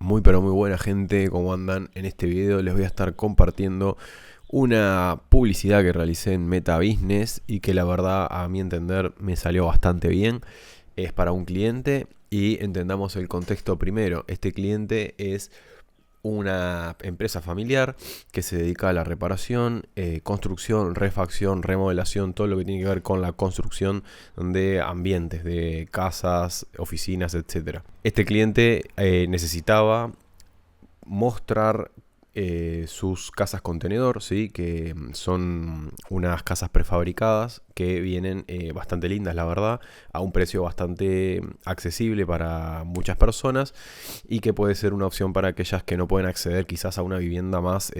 Muy pero muy buena gente, ¿cómo andan? En este video les voy a estar compartiendo una publicidad que realicé en Meta Business y que la verdad a mi entender me salió bastante bien. Es para un cliente y entendamos el contexto primero. Este cliente es una empresa familiar que se dedica a la reparación, construcción, refacción, remodelación, todo lo que tiene que ver con la construcción de ambientes, de casas, oficinas, etcétera. Este cliente necesitaba mostrar sus casas contenedor, ¿sí? Que son unas casas prefabricadas que vienen bastante lindas, la verdad, a un precio bastante accesible para muchas personas y que puede ser una opción para aquellas que no pueden acceder quizás a una vivienda más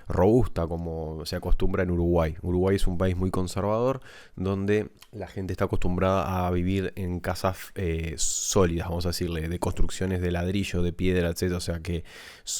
robusta como se acostumbra en Uruguay. Uruguay es un país muy conservador donde la gente está acostumbrada a vivir en casas sólidas, vamos a decirle, de construcciones de ladrillo, de piedra, etcétera, o sea que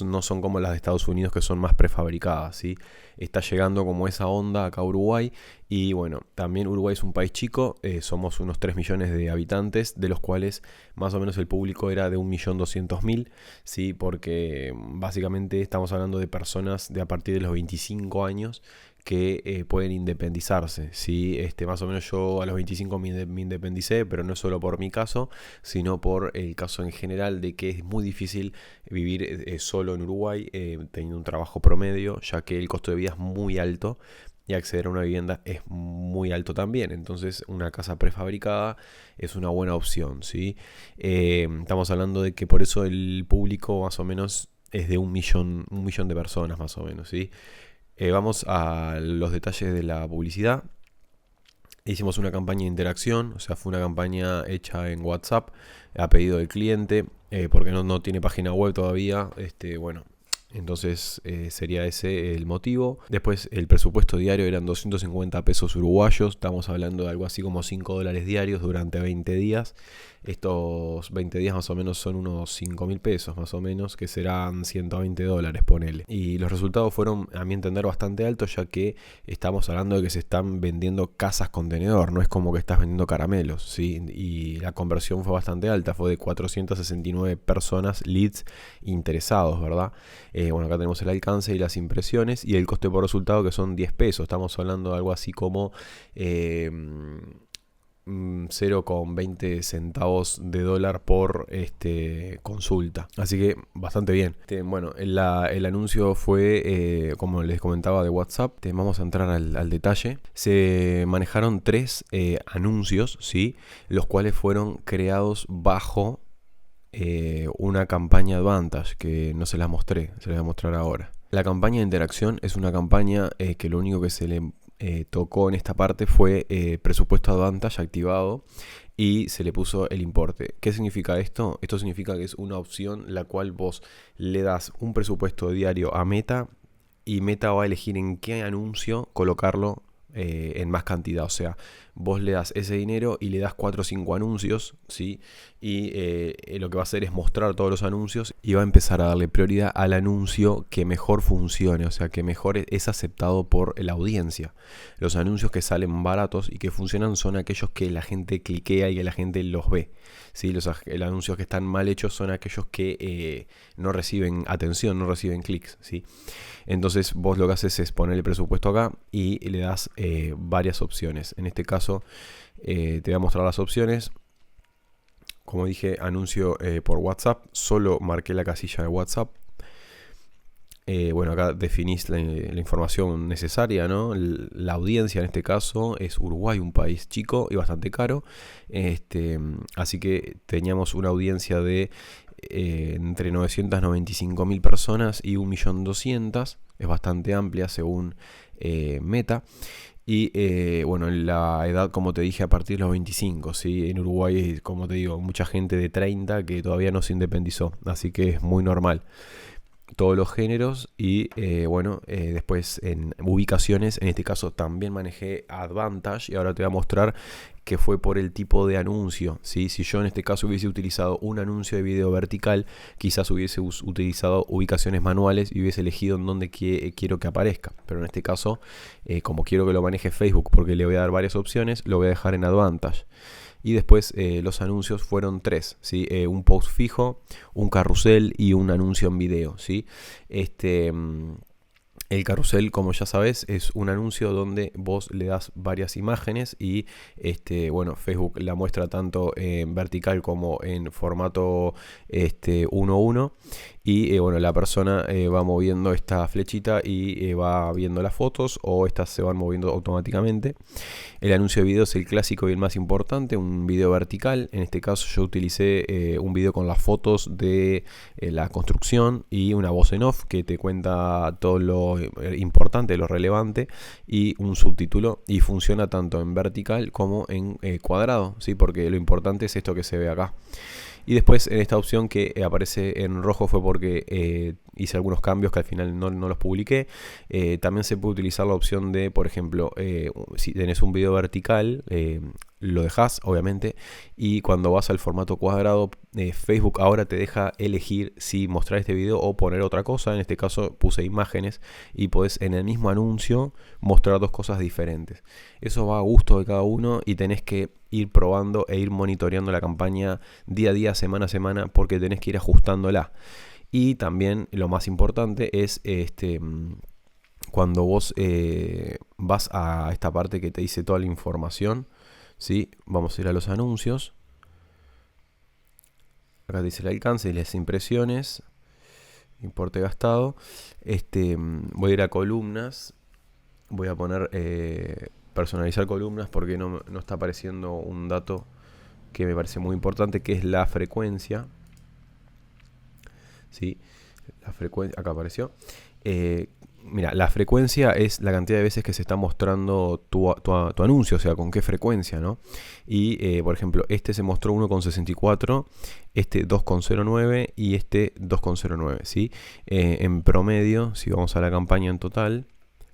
no son como las de Estados Unidos que son más prefabricadas, ¿sí? Está llegando como esa onda acá a Uruguay y bueno, también Uruguay es un país chico, somos unos 3 millones de habitantes, de los cuales más o menos el público era de 1.200.000, ¿sí? Porque básicamente estamos hablando de personas de a partir de los 25 años que pueden independizarse, ¿sí? Más o menos yo a los 25 me independicé, pero no solo por mi caso, sino por el caso en general de que es muy difícil vivir solo en Uruguay teniendo un trabajo promedio, ya que el costo de vida es muy alto y acceder a una vivienda es muy alto también. Entonces una casa prefabricada es una buena opción, ¿sí? Estamos hablando de que por eso el público más o menos es de un millón de personas más o menos, ¿sí? Vamos a los detalles de la publicidad. Hicimos una campaña de interacción, o sea, fue una campaña hecha en WhatsApp a pedido del cliente, porque no tiene página web todavía. Bueno, entonces sería ese el motivo. Después el presupuesto diario eran 250 pesos uruguayos. Estamos hablando de algo así como 5 dólares diarios durante 20 días. Estos 20 días más o menos son unos 5.000 pesos más o menos, que serán 120 dólares, ponele. Y los resultados fueron, a mi entender, bastante altos, ya que estamos hablando de que se están vendiendo casas contenedor, no es como que estás vendiendo caramelos, ¿sí? Y la conversión fue bastante alta, fue de 469 personas, leads interesados, ¿verdad? Bueno, acá tenemos el alcance y las impresiones y el coste por resultado que son 10 pesos. Estamos hablando de algo así como 0,20 centavos de dólar por consulta. Así que bastante bien. Bueno, el anuncio fue, como les comentaba, de WhatsApp. Vamos a entrar al detalle. Se manejaron 3 anuncios, ¿sí? Los cuales fueron creados bajo una campaña Advantage que no se las mostré, se las voy a mostrar ahora. La campaña de interacción es una campaña que lo único que se le tocó en esta parte fue presupuesto Advantage activado y se le puso el importe. ¿Qué significa esto? Esto significa que es una opción la cual vos le das un presupuesto diario a Meta y Meta va a elegir en qué anuncio colocarlo en más cantidad. O sea, vos le das ese dinero y le das 4 o 5 anuncios, ¿sí? Y lo que va a hacer es mostrar todos los anuncios y va a empezar a darle prioridad al anuncio que mejor funcione, o sea, que mejor es aceptado por la audiencia. Los anuncios que salen baratos y que funcionan son aquellos que la gente cliquea y que la gente los ve, ¿sí? Los anuncios que están mal hechos son aquellos que no reciben atención, no reciben clics, ¿sí? Entonces vos lo que haces es poner el presupuesto acá y le das varias opciones. En este caso te voy a mostrar las opciones. Como dije, anuncio por WhatsApp. Solo marqué la casilla de WhatsApp. Bueno, acá definís la información necesaria, ¿no? La audiencia en este caso es Uruguay, un país chico y bastante caro. Así que teníamos una audiencia de entre 995.000 personas y 1.200.000. Es bastante amplia según Meta. Y bueno, la edad, como te dije, a partir de los 25, ¿sí? En Uruguay, como te digo, mucha gente de 30 que todavía no se independizó, así que es muy normal. Todos los géneros y bueno, después en ubicaciones, en este caso también manejé Advantage y ahora te voy a mostrar que fue por el tipo de anuncio, ¿sí? Si yo en este caso hubiese utilizado un anuncio de video vertical, quizás hubiese utilizado ubicaciones manuales y hubiese elegido en dónde quiero que aparezca, pero en este caso como quiero que lo maneje Facebook porque le voy a dar varias opciones, lo voy a dejar en Advantage. y después los anuncios fueron 3, ¿sí? Un post fijo, un carrusel y un anuncio en video, ¿sí? El carrusel, como ya sabes, es un anuncio donde vos le das varias imágenes y bueno, Facebook la muestra tanto en vertical como en formato 1:1 y bueno, la persona va moviendo esta flechita y va viendo las fotos, o estas se van moviendo automáticamente. El anuncio de video es el clásico y el más importante, un video vertical. En este caso yo utilicé un video con las fotos de la construcción y una voz en off que te cuenta todo lo importante, lo relevante, y un subtítulo, y funciona tanto en vertical como en cuadrado, ¿sí? Porque lo importante es esto que se ve acá. Y después en esta opción que aparece en rojo fue porque hice algunos cambios que al final no los publiqué. También se puede utilizar la opción de, por ejemplo, si tenés un video vertical, lo dejas obviamente, y cuando vas al formato cuadrado, Facebook ahora te deja elegir si mostrar este video o poner otra cosa. En este caso puse imágenes, y podés en el mismo anuncio mostrar dos cosas diferentes. Eso va a gusto de cada uno y tenés que ir probando e ir monitoreando la campaña día a día, semana a semana, porque tenés que ir ajustándola. Y también lo más importante es cuando vos vas a esta parte que te dice toda la información, ¿sí? Vamos a ir a los anuncios. Acá te dice el alcance y las impresiones, importe gastado. Voy a ir a columnas. Voy a poner personalizar columnas, porque no está apareciendo un dato que me parece muy importante, que es la frecuencia. ¿Sí? La frecuencia, acá apareció. Mira, la frecuencia es la cantidad de veces que se está mostrando tu anuncio, o sea, con qué frecuencia, ¿no? Y, por ejemplo, este se mostró 1,64, este 2,09 y este 2,09, ¿sí? En promedio, si vamos a la campaña en total,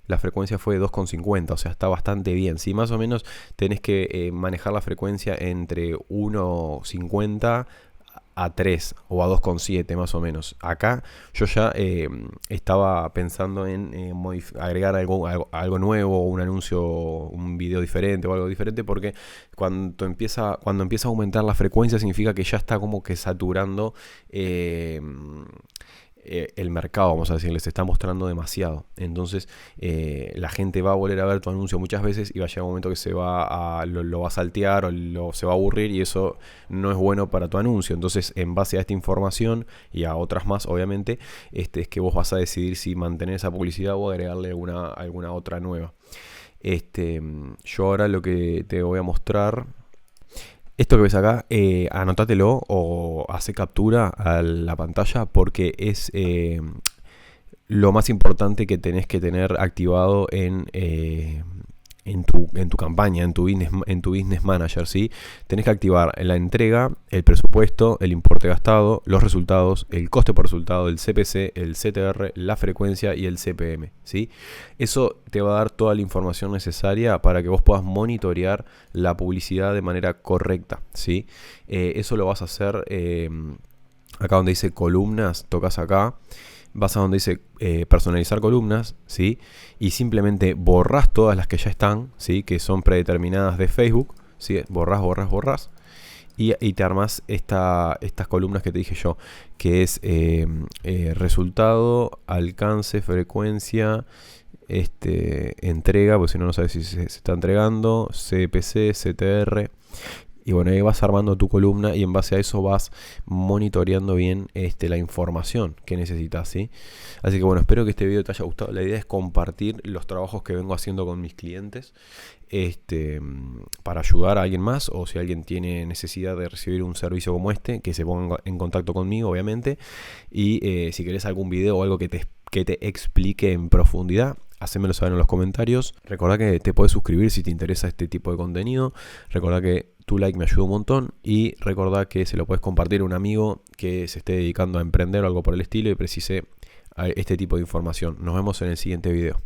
la frecuencia fue 2,50, o sea, está bastante bien, ¿sí? Más o menos tenés que manejar la frecuencia entre 1,50 a 3 o a 2,7 más o menos. Acá yo ya estaba pensando en agregar algo nuevo, un anuncio, un video diferente o algo diferente, porque cuando empieza a aumentar la frecuencia significa que ya está como que saturando el mercado, vamos a decirle, se está mostrando demasiado. Entonces la gente va a volver a ver tu anuncio muchas veces y va a llegar un momento que lo va a saltear o se va a aburrir, y eso no es bueno para tu anuncio. Entonces, en base a esta información y a otras más, obviamente, es que vos vas a decidir si mantener esa publicidad o agregarle alguna otra nueva. Yo ahora lo que te voy a mostrar, esto que ves acá, anótatelo o hace captura a la pantalla, porque es lo más importante que tenés que tener activado en tu campaña, en tu business manager, ¿sí? Tenés que activar la entrega, el presupuesto, el importe gastado, los resultados, el coste por resultado, el CPC, el CTR, la frecuencia y el CPM, ¿sí? Eso te va a dar toda la información necesaria para que vos puedas monitorear la publicidad de manera correcta, ¿sí? Eso lo vas a hacer acá donde dice columnas, tocas acá. Vas a donde dice personalizar columnas, ¿sí? Y simplemente borrás todas las que ya están, ¿sí? Que son predeterminadas de Facebook, ¿sí? Borrás. Y te armás estas columnas que te dije yo, que es resultado, alcance, frecuencia, entrega, porque si no sabes si se está entregando, CPC, CTR. Y bueno, ahí vas armando tu columna y en base a eso vas monitoreando bien la información que necesitas, ¿sí? Así que bueno, espero que este video te haya gustado. La idea es compartir los trabajos que vengo haciendo con mis clientes para ayudar a alguien más, o si alguien tiene necesidad de recibir un servicio como este, que se ponga en contacto conmigo, obviamente. Y si querés algún video o algo que te explique en profundidad, hacémelo saber en los comentarios. Recordá que te puedes suscribir si te interesa este tipo de contenido. Recordá que tu like me ayuda un montón, y recordá que se lo puedes compartir a un amigo que se esté dedicando a emprender o algo por el estilo y precise este tipo de información. Nos vemos en el siguiente video.